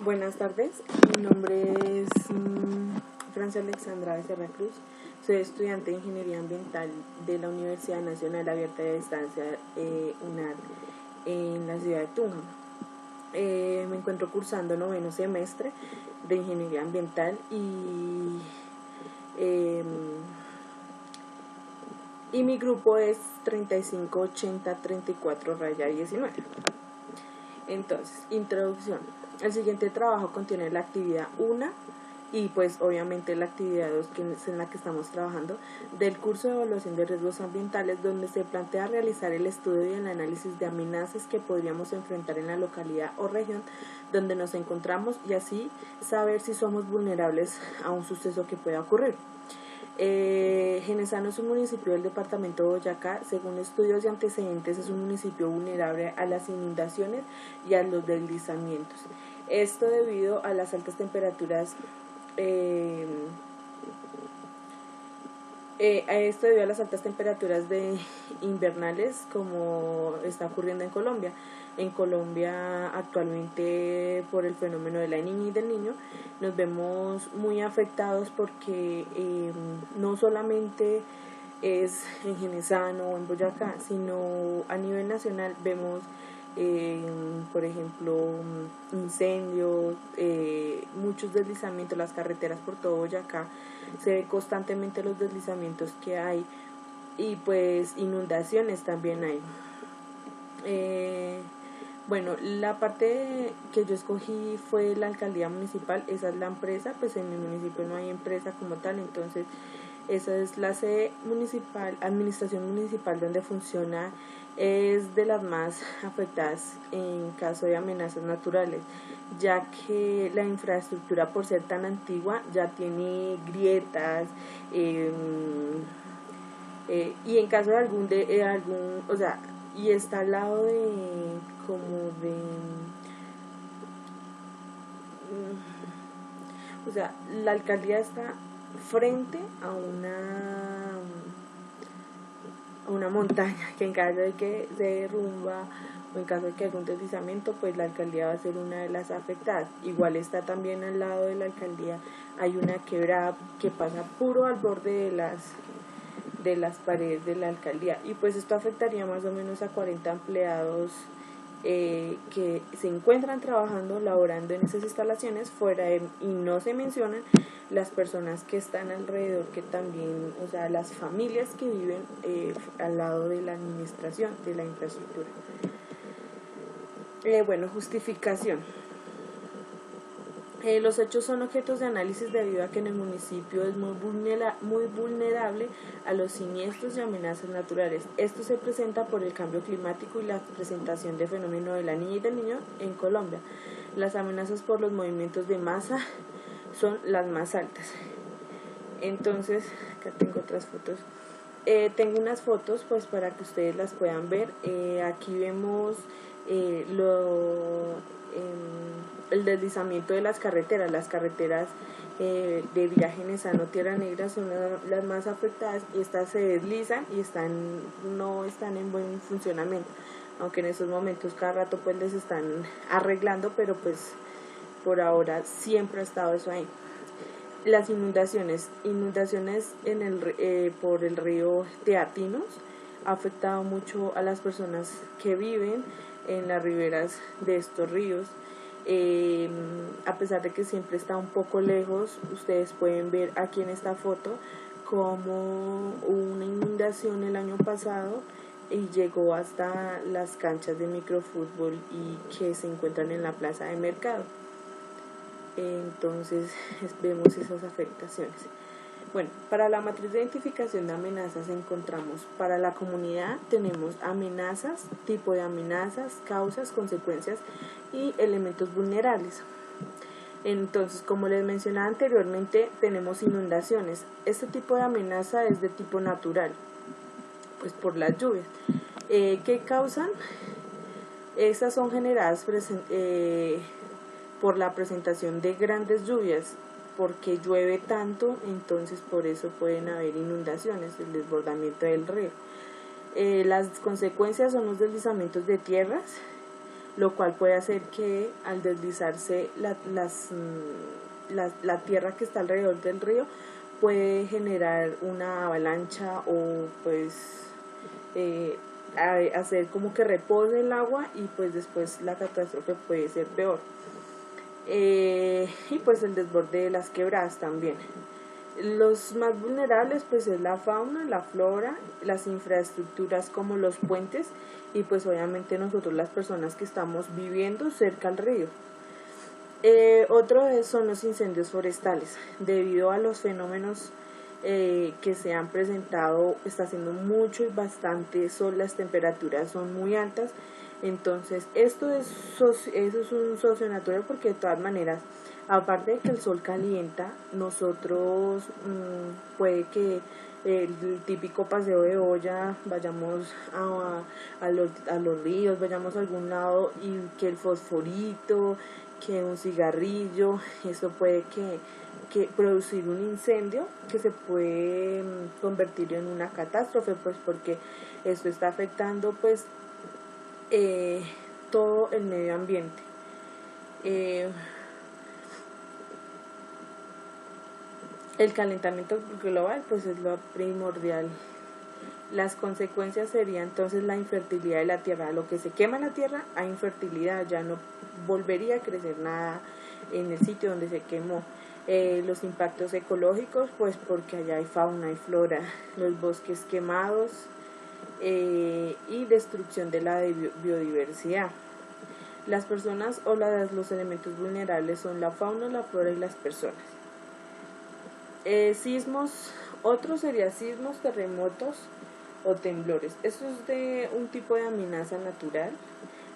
Buenas tardes, mi nombre es Francia Alexandra Becerra Cruz, soy estudiante de Ingeniería Ambiental de la Universidad Nacional Abierta de Distancia UNAD en la ciudad de Tunja. Me encuentro cursando noveno semestre de Ingeniería Ambiental y mi grupo es 358034-19. Entonces, introducción. El siguiente trabajo contiene la actividad 1 y pues obviamente la actividad 2, que es en la que estamos trabajando, del curso de evaluación de riesgos ambientales, donde se plantea realizar el estudio y el análisis de amenazas que podríamos enfrentar en la localidad o región donde nos encontramos y así saber si somos vulnerables a un suceso que pueda ocurrir. Genesano es un municipio del departamento de Boyacá. Según estudios y antecedentes, es un municipio vulnerable a las inundaciones y a los deslizamientos. Esto debido a las altas temperaturas de invernales, como está ocurriendo en Colombia. En Colombia actualmente, por el fenómeno de la Niña y del Niño, nos vemos muy afectados porque no solamente es en Genesano o en Boyacá, sino a nivel nacional vemos por ejemplo incendios, muchos deslizamientos, las carreteras por todo Boyacá, se ve constantemente los deslizamientos que hay y pues inundaciones también hay. Bueno, la parte que yo escogí fue la alcaldía municipal. Esa es la empresa, pues en mi municipio no hay empresa como tal, entonces esa es la sede municipal, administración municipal, donde funciona, es de las más afectadas en caso de amenazas naturales, ya que la infraestructura, por ser tan antigua, ya tiene grietas, y en caso de algún o sea, y está al lado de como de o sea, la alcaldía está frente a una montaña que en caso de que se derrumba o en caso de que haya un deslizamiento, pues la alcaldía va a ser una de las afectadas. Igual está también al lado de la alcaldía, hay una quebrada que pasa puro al borde de las paredes de la alcaldía, y pues esto afectaría más o menos a 40 empleados que se encuentran trabajando, laborando en esas instalaciones y no se mencionan las personas que están alrededor, que también, o sea, las familias que viven al lado de la administración de la infraestructura. Bueno, justificación. Los hechos son objetos de análisis debido a que en el municipio es muy vulnerable a los siniestros y amenazas naturales. Esto se presenta por el cambio climático y la presentación de fenómeno de la Niña y del Niño en Colombia. Las amenazas por los movimientos de masa son las más altas. Entonces, acá tengo otras fotos. Tengo unas fotos pues para que ustedes las puedan ver. Aquí vemos el deslizamiento de las carreteras. Las carreteras de Villa Genesano, Tierra Negra, son las más afectadas, y estas se deslizan y no están en buen funcionamiento, aunque en esos momentos cada rato pues les están arreglando, pero pues por ahora siempre ha estado eso ahí. Las inundaciones por el río Teatinos ha afectado mucho a las personas que viven en las riberas de estos ríos. A pesar de que siempre está un poco lejos, ustedes pueden ver aquí en esta foto como una inundación el año pasado y llegó hasta las canchas de microfútbol y que se encuentran en la plaza de mercado. Entonces vemos esas afectaciones. Bueno, para la matriz de identificación de amenazas encontramos, para la comunidad tenemos amenazas, tipo de amenazas, causas, consecuencias y elementos vulnerables. Entonces, como les mencionaba anteriormente, tenemos inundaciones. Este tipo de amenaza es de tipo natural, pues por las lluvias. ¿Qué causan? Estas son generadas por la presentación de grandes lluvias, porque llueve tanto, entonces por eso pueden haber inundaciones, el desbordamiento del río. Las consecuencias son los deslizamientos de tierras, lo cual puede hacer que al deslizarse la tierra que está alrededor del río puede generar una avalancha o pues hacer como que repose el agua y pues después la catástrofe puede ser peor. Y pues el desborde de las quebradas también. Los más vulnerables pues es la fauna, la flora, las infraestructuras como los puentes y pues obviamente nosotros las personas que estamos viviendo cerca al río. Otro son los incendios forestales. Debido a los fenómenos que se han presentado, está haciendo mucho y bastante sol, las temperaturas son muy altas, entonces eso es un socio natural porque de todas maneras, aparte de que el sol calienta, nosotros puede que el típico paseo de olla, vayamos a los ríos, vayamos a algún lado y que el fosforito, que un cigarrillo, eso puede que producir un incendio que se puede convertir en una catástrofe, pues porque esto está afectando pues todo el medio ambiente. El calentamiento global pues es lo primordial. Las consecuencias serían entonces la infertilidad de la tierra. Lo que se quema en la tierra hay infertilidad, ya no volvería a crecer nada en el sitio donde se quemó. Los impactos ecológicos pues porque allá hay fauna y flora, los bosques quemados y destrucción de la biodiversidad. Las personas o los elementos vulnerables son la fauna, la flora y las personas. Sismos, otro sería sismos, terremotos o temblores. Esto es de un tipo de amenaza natural.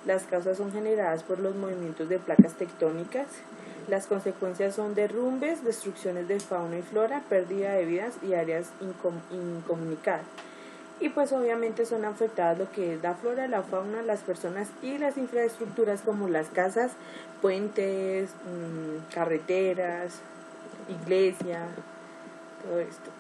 Las causas son generadas por los movimientos de placas tectónicas. Las consecuencias son derrumbes, destrucciones de fauna y flora, pérdida de vidas y áreas incomunicadas. Y pues obviamente son afectadas lo que es la flora, la fauna, las personas y las infraestructuras como las casas, puentes, carreteras, iglesia, todo esto.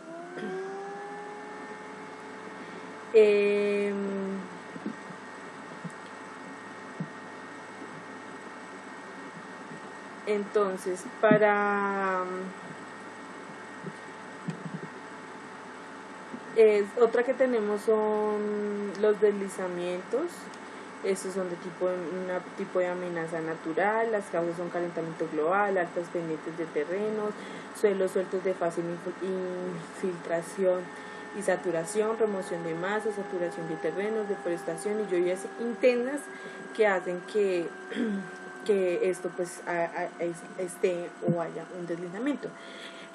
Entonces, otra que tenemos son los deslizamientos. Estos son de un tipo de amenaza natural. Las causas son calentamiento global, altas pendientes de terrenos, suelos sueltos de fácil infiltración y saturación, remoción de masas, saturación de terrenos, deforestación y lluvias intensas que hacen que esto pues esté o haya un deslizamiento.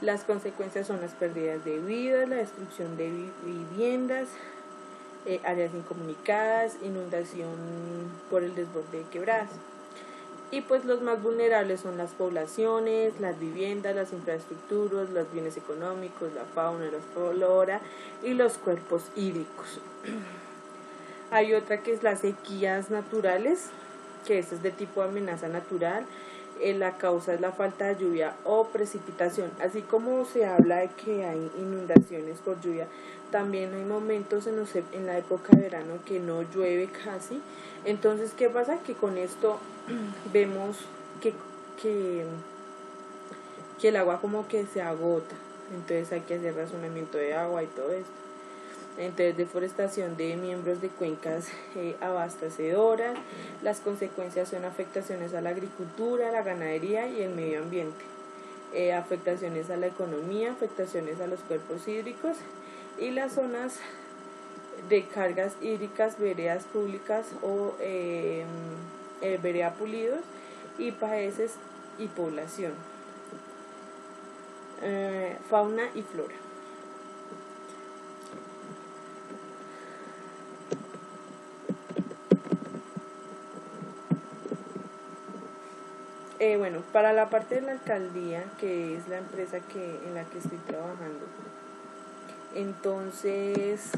Las consecuencias son las pérdidas de vidas, la destrucción de viviendas, áreas incomunicadas, inundación por el desborde de quebradas. Y pues los más vulnerables son las poblaciones, las viviendas, las infraestructuras, los bienes económicos, la fauna, la flora y los cuerpos hídricos. Hay otra que es las sequías naturales, que es de tipo de amenaza natural. La causa es la falta de lluvia o precipitación. Así como se habla de que hay inundaciones por lluvia, también hay momentos en la época de verano que no llueve casi. Entonces, ¿qué pasa? Que con esto vemos que el agua como que se agota. Entonces hay que hacer razonamiento de agua y todo esto. Entonces, deforestación de miembros de cuencas abastecedoras. Las consecuencias son afectaciones a la agricultura, la ganadería y el medio ambiente. Afectaciones a la economía, afectaciones a los cuerpos hídricos y las zonas de cargas hídricas, veredas públicas o vereda pulidos y países y población. Fauna y flora. Bueno, para la parte de la alcaldía, que es la empresa en la que estoy trabajando, entonces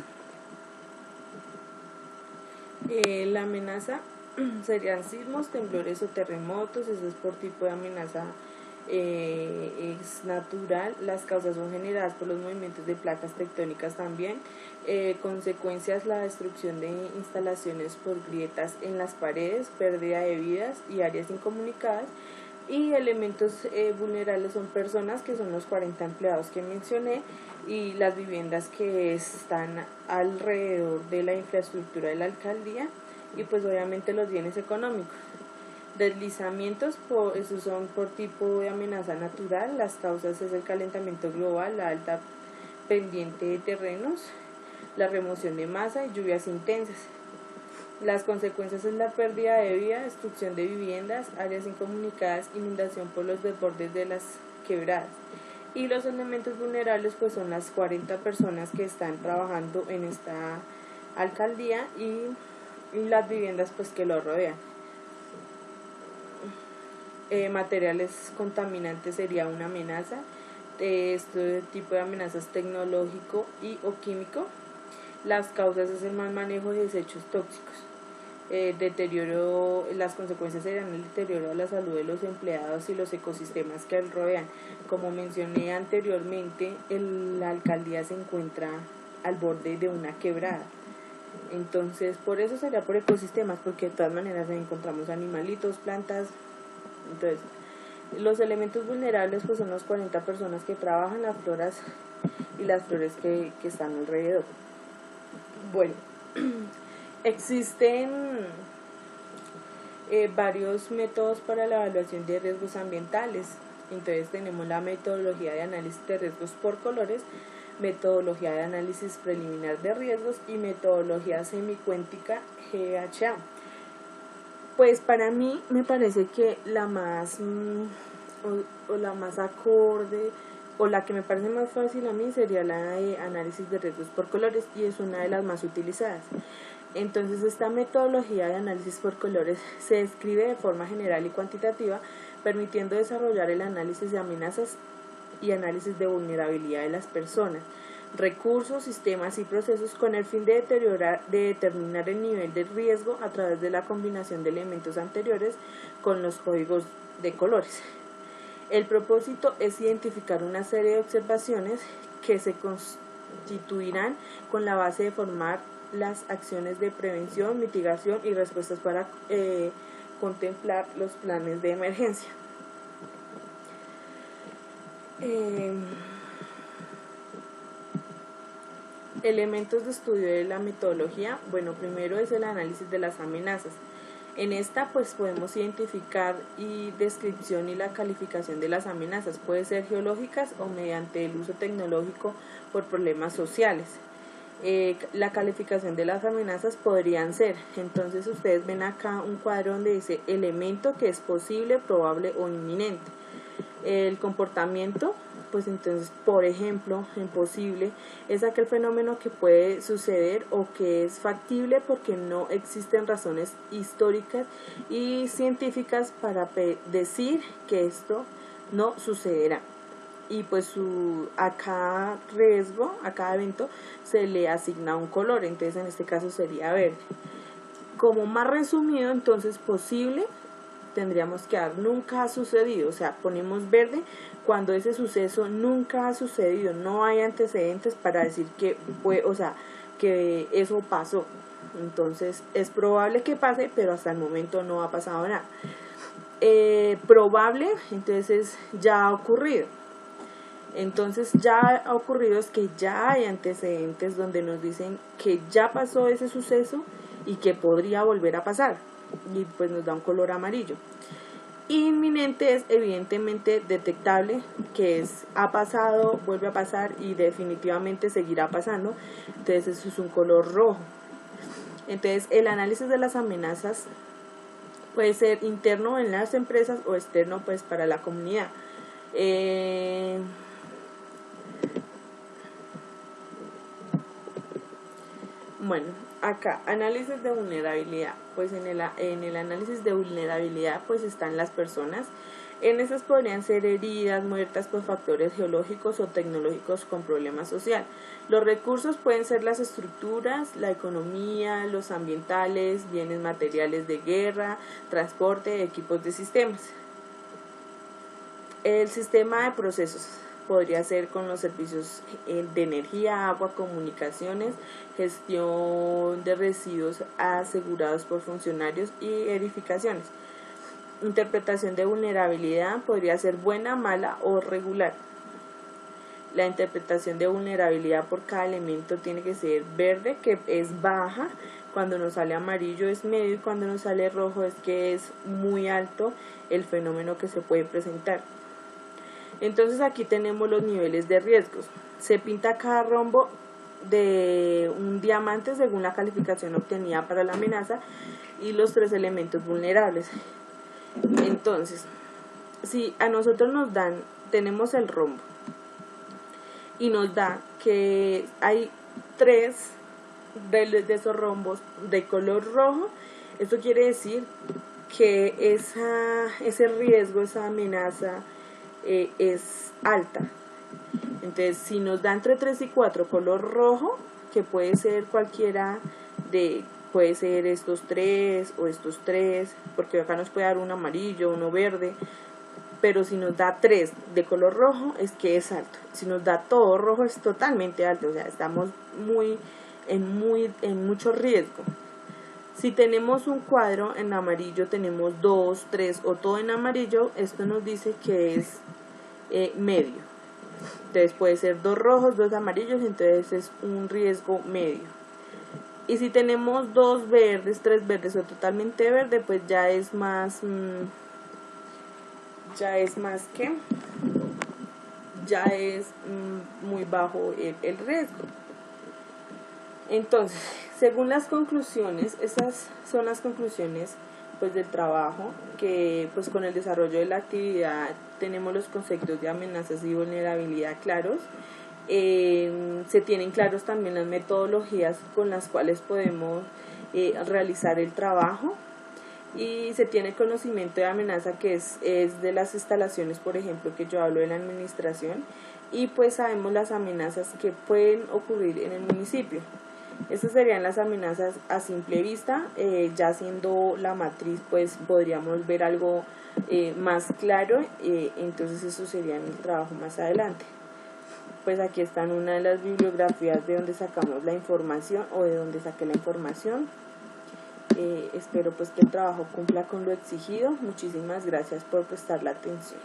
la amenaza serían sismos, temblores o terremotos. Eso es por tipo de amenaza es natural. Las causas son generadas por los movimientos de placas tectónicas también. Consecuencias: la destrucción de instalaciones por grietas en las paredes, pérdida de vidas y áreas incomunicadas. Y elementos vulnerables son personas, que son los 40 empleados que mencioné, y las viviendas que están alrededor de la infraestructura de la alcaldía, y pues obviamente los bienes económicos. Deslizamientos, esos son por tipo de amenaza natural. Las causas es el calentamiento global, la alta pendiente de terrenos, la remoción de masa y lluvias intensas. Las consecuencias es la pérdida de vida, destrucción de viviendas, áreas incomunicadas, inundación por los desbordes de las quebradas. Y los elementos vulnerables pues son las 40 personas que están trabajando en esta alcaldía y las viviendas pues que lo rodean. Materiales contaminantes sería una amenaza. Este tipo de amenazas tecnológico y o químico. Las causas es el mal manejo de desechos tóxicos. Deterioro, las consecuencias serían el deterioro de la salud de los empleados y los ecosistemas que rodean. Como mencioné anteriormente, la alcaldía se encuentra al borde de una quebrada. Entonces, por eso sería por ecosistemas, porque de todas maneras encontramos animalitos, plantas. Entonces, los elementos vulnerables pues son las 40 personas que trabajan, las floras y las flores que están alrededor. Bueno, existen varios métodos para la evaluación de riesgos ambientales. Entonces tenemos la metodología de análisis de riesgos por colores, metodología de análisis preliminar de riesgos y metodología semicuéntica GHA. Pues para mí me parece que la más o la más acorde o la que me parece más fácil a mí sería la de análisis de riesgos por colores, y es una de las más utilizadas. Entonces, esta metodología de análisis por colores se describe de forma general y cuantitativa, permitiendo desarrollar el análisis de amenazas y análisis de vulnerabilidad de las personas, recursos, sistemas y procesos, con el fin de determinar el nivel de riesgo a través de la combinación de elementos anteriores con los códigos de colores. El propósito es identificar una serie de observaciones que se constituirán con la base de formar las acciones de prevención, mitigación y respuestas para contemplar los planes de emergencia. Elementos de estudio de la metodología. Bueno, primero es el análisis de las amenazas. En esta pues podemos identificar y descripción y la calificación de las amenazas. Puede ser geológicas o mediante el uso tecnológico por problemas sociales. La calificación de las amenazas podrían ser, entonces ustedes ven acá un cuadro donde dice elemento que es posible, probable o inminente. El comportamiento, pues entonces, por ejemplo, en posible es aquel fenómeno que puede suceder o que es factible porque no existen razones históricas y científicas para decir que esto no sucederá. Y pues a cada riesgo, a cada evento, se le asigna un color, entonces en este caso sería verde. Como más resumido, entonces posible tendríamos que dar nunca ha sucedido, o sea, ponemos verde cuando ese suceso nunca ha sucedido, no hay antecedentes para decir que que eso pasó. Entonces es probable que pase, pero hasta el momento no ha pasado nada. Probable, entonces ya ha ocurrido. Entonces ya ha ocurrido, es que ya hay antecedentes donde nos dicen que ya pasó ese suceso y que podría volver a pasar, y pues nos da un color amarillo. Inminente es evidentemente detectable, que es ha pasado, vuelve a pasar y definitivamente seguirá pasando, entonces eso es un color rojo. Entonces el análisis de las amenazas puede ser interno en las empresas o externo pues para la comunidad. Bueno, acá, análisis de vulnerabilidad. Pues en el análisis de vulnerabilidad pues están las personas. En esas podrían ser heridas, muertas por factores geológicos o tecnológicos con problemas social. Los recursos pueden ser las estructuras, la economía, los ambientales, bienes materiales de guerra, transporte, equipos de sistemas. El sistema de procesos podría ser con los servicios de energía, agua, comunicaciones, gestión de residuos asegurados por funcionarios y edificaciones. Interpretación de vulnerabilidad podría ser buena, mala o regular. La interpretación de vulnerabilidad por cada elemento tiene que ser verde, que es baja, cuando nos sale amarillo es medio y cuando nos sale rojo es que es muy alto el fenómeno que se puede presentar. Entonces aquí tenemos los niveles de riesgos. Se pinta cada rombo de un diamante según la calificación obtenida para la amenaza y los 3 elementos vulnerables. Entonces, si a nosotros nos dan, tenemos el rombo y nos da que hay 3 de esos rombos de color rojo, esto quiere decir que ese riesgo, esa amenaza es alta. Entonces, si nos da entre 3 y 4 color rojo, que puede ser cualquiera puede ser estos 3 o estos 3, porque acá nos puede dar uno amarillo, uno verde, pero si nos da 3 de color rojo es que es alto. Si nos da todo rojo es totalmente alto, o sea, estamos en mucho riesgo. Si tenemos un cuadro en amarillo, tenemos 2, 3 o todo en amarillo, esto nos dice que es medio. Entonces puede ser 2 rojos, 2 amarillos, entonces es un riesgo medio. Y si tenemos 2 verdes, 3 verdes o totalmente verde, pues ya es más muy bajo el riesgo. Entonces, según las conclusiones, esas son las conclusiones pues del trabajo, que pues con el desarrollo de la actividad tenemos los conceptos de amenazas y vulnerabilidad claros. Se tienen claros también las metodologías con las cuales podemos realizar el trabajo, y se tiene conocimiento de amenaza, que es de las instalaciones, por ejemplo, que yo hablo de la administración, y pues sabemos las amenazas que pueden ocurrir en el municipio. Estas serían las amenazas a simple vista. Ya siendo la matriz pues podríamos ver algo más claro, entonces eso sería en el trabajo más adelante. Pues aquí están una de las bibliografías de donde sacamos la información o de donde saqué la información. Espero pues que el trabajo cumpla con lo exigido. Muchísimas gracias por prestar la atención.